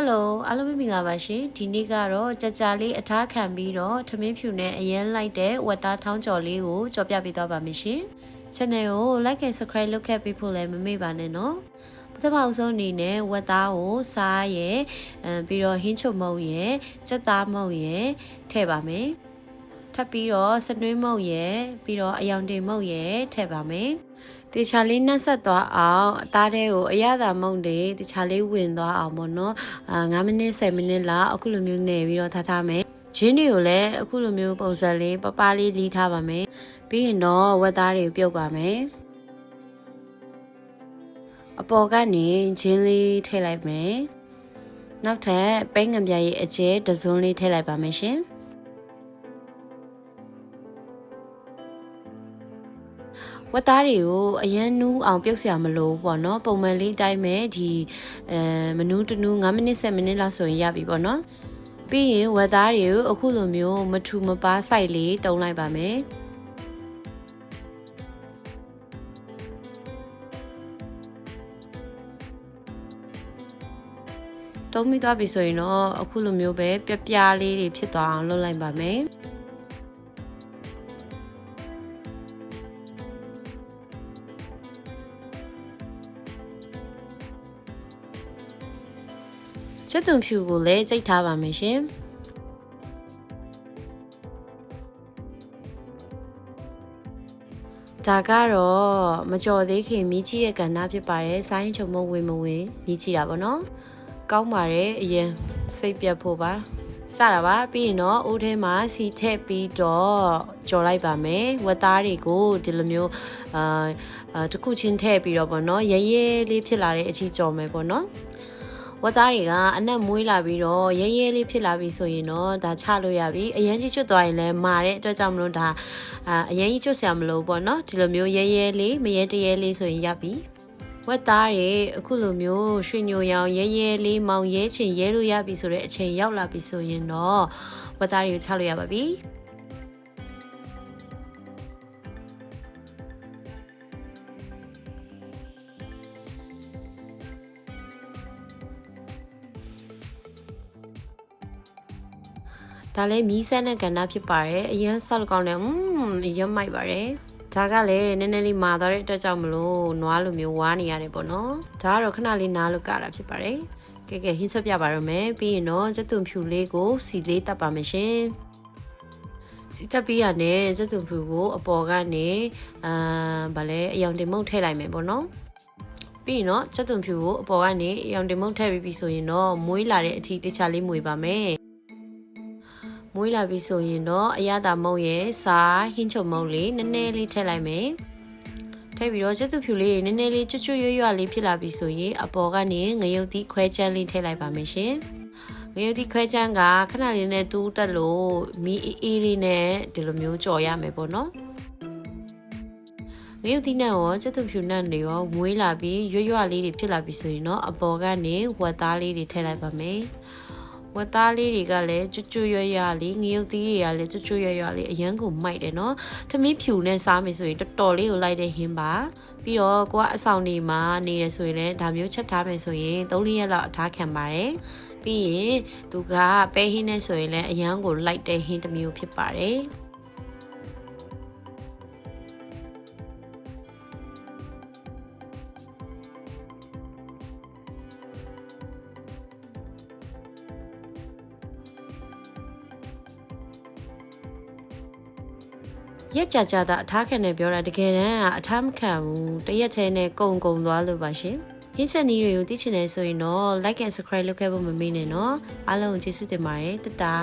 Hello အားလုံးမင်္ဂလာပါရှင်ဒီနေ့ကတော့ကြာကြာလေးအထားခံပြီးတော့ထမင်းဖြူနဲ့အရင်လိုက်တဲ့ဝက်သားထောင်းကြော်လေးကိုကြော်ပြပေးသွားပါမယ်ရှင် Channel ကို like and subscribe လုပ်ခဲ့ပေးဖို့လည်းမမေ့ပါနဲ့နော်ပထမအဆုံးအနေနဲ့ဝက်သားကိုစားရယ်ပြီးတော့ဟင်းချုပ်မုံရယ်ကြက်သားမုံရယ်ထည့်ပါမယ်ထပ်ပြီးတော့စနွေးမုံရယ်ပြီးတော့အယောင်တင်မုံရယ်ထည့်ပါမယ်တေချာလေးနှက်ဆက်သွားအောင်အသားတွေကိုအရသာမုံတွေတေချာလေးဝင်သွားအောင်ပေါ့နော်9မိနစ်10မိနစ်လောက်အခုလိုမျိုးနေပြီးတော့ထားမယ်ဂျင်းတွေကိုလည်းအခုလိုမျိုးပုံစံလေးပပလေးလီးထားပါမယ်ပြီးရင်တော့ဝက်သားတွေကိုပြုတ်ပါမယ်အပေါ်ကနေဂျင်းလေးထည့်လိုက်မယ်နောက်ထပ်ပဲငံပြားရဲ့အကျဲတစွန်းလေးထည့်လိုက်ပါမယ်ရှင်ဝက်သားတွေကိုအရန်နူးအောင်ပြုတ်စရာမလိုဘူးပေါ့နော်ပုံမှန်လေးတိုင်းမဲ့ဒီမနူးတနူး9မိနစ်10မိနစ်လောက်ဆိုရင်ရပြီပေါ့နော်ပြီးရင်ဝက်သားတွေကိုအခုလိုမျိုးမထူမပါစိုက်လေးတုံးလိုက်ပါမယ်တုံးမိသွားပြီဆိုရင်တော့အခုလိုမျိုးပဲပြပြလေးတွေဖြစ်သွားအောင်လုပ်လိုက်ပါမယ်ချက်သွန်ဖြူကိုလည်းကြိတ်ထားပါမယ်ရှင်ဒါကတော့မကြော်သေးခင်မြည်ကြီးရဲ့ကဏ္ဍဖြစ်ပါတယ်ဆိုင်းချုံမဝင်မဝင်မြည်ကြီးတာပေါ့နော်ကောင်းပါတယ်အရင်စိတ်ပြတ်ဖို့ပါစတာပါပြီးရင်တော့အိုးထဲမှာစီထည့်ပြီးတော့ကြော်လိုက်ပါမယ်ဝက်သားတွေကိုဒီလိုမျိုးတစ်ခုချင်းထည့်ပြီးတော့ပေါ့နော်ရဲရဲလေးဖြစ်လာတဲ့အထိကြော်မယ်ပေါ့နော်ဝက်သားတွေကအနက်မွေးလာပြီးတော့ရဲရဲလေးဖြစ်လာပြီဆိုရင်တော့ဒါချလို့ရပြီအရင်ကြီးကျွတ်သွားရင်လည်းမာတဲ့အတွက်ကြောင့်မလို့ဒါအရင်ကြီးကျွတ်ဆရာမလို့ပေါ့နော်ဒီလိုမျိုးရဲရဲလေးမရဲတရဲလေးဆိုရင်ရပြီဝက်သားတွေအခုလိုမျိုးရွှေညိုရောင်ရဲရဲလေးမောင်ရဲချင်ရဲလို့ရပြီဆိုတဲ့အချိန်ရောက်လာပြီဆိုရင်တော့ဝက်သားတွေကိုချလို့ရပါပြီဒါလည်းမီးစမ်းတဲ့ကဏ္ဍဖြစ်ပါတယ်အရင်ဆောက်ကောင်းတယ်အရင်မိုက်ပါတယ်ဒါကလည်းနည်းနည်းလေးမာသွားတဲ့အတွက်ကြောင့်မလို့နွားလိုမျိုးဝါးနေရတယ်ပေါ့နော်ဒါကတော့ခဏလေးနားလို့ကတာဖြစ်ပါတယ်ကဲဟင်းချက်ပြပါတော့မယ်ပြီးရင်တော့စက်သွန်ဖြူလေးကိုစီလေးတက်ပါမယ်ရှင်စီတက်ပြီးရနဲ့စက်သွန်ဖြူကိုအပေါ်ကနေဗာလဲအယောင်တင်မုံထည့်လိုက်မယ်ပေါ့နော်ပြီးရင်တော့စက်သွန်ဖြူကိုအပေါ်ကနေအယောင်တင်မုံထည့်ပြီးပြီဆိုရင်တော့မွေးလာတဲ့အထိတခြားလေးမွေပါမယ်မွေးလာပြီဆိုရင်တော့အရသာမုံရဲ့စားဟင်းချုံမုံလေးနည်းနည်းလေးထည့်လိုက်မယ်ထည့်ပြီးတော့စက်သူဖြူလေးနည်းနည်းလေးကျွတ်ကျွတ်ရွရွလေးဖြစ်လာပြီဆိုရင်အပေါ်ကနေငရုတ်သီးခွဲချမ်းလေးထည့်လိုက်ပါမယ်ရှင်ငရုတ်သီးခွဲချမ်းကခဏလေးနဲ့တူးတက်လို့မီးအေးလေးနဲ့ဒီလိုမျိုးကြော်ရမယ်ပေါ့နော်ငရုတ်သီးနဲ့ရောစက်သူဖြူနဲ့တွေရောမွေးလာပြီးရွရွလေးတွေဖြစ်လာပြီဆိုရင်တော့အပေါ်ကနေဝက်သားလေးတွေထည့်လိုက်ပါမယ်ဝက်သားလေးတွေကလည်းကျွတ်ကျွတ်ရွရွလေးငရုတ်သီးတွေကလည်းကျွတ်ကျွတ်ရွရွလေးအရန်ကိုမိုက်တယ်နော်ထမင်းဖြူနဲ့စားမယ်ဆိုရင်တော်တော်လေးကိုလိုက်တဲ့ဟင်းပါပြီးတော့ကိုကအဆောင်နေမှာနေရဆိုရင်လည်းဒါမျိုးချက်ထားမယ်ဆိုရင်3-4ရက်လောက်အထားခံပါတယ်ပြီးရင်သူကပဲဟင်းနဲ့ဆိုရင်လည်းအရန်ကိုလိုက်တဲ့ဟင်းတစ်မျိုးဖြစ်ပါတယ်ရက်ကြကြတာအထားခံနေပြောတာတကယ်တမ်းအထားမခံဘူးတရက်ထဲနဲ့ကုံသွားလို့ပါရှင်ဟင်းချက်နီးတွေကိုသိချင်တယ်ဆိုရင်တော့ like and subscribe လုပ်ခဲ့ဖို့မမေ့နဲ့နော်အားလုံးကိုကျေးဇူးတင်ပါတယ်တတာ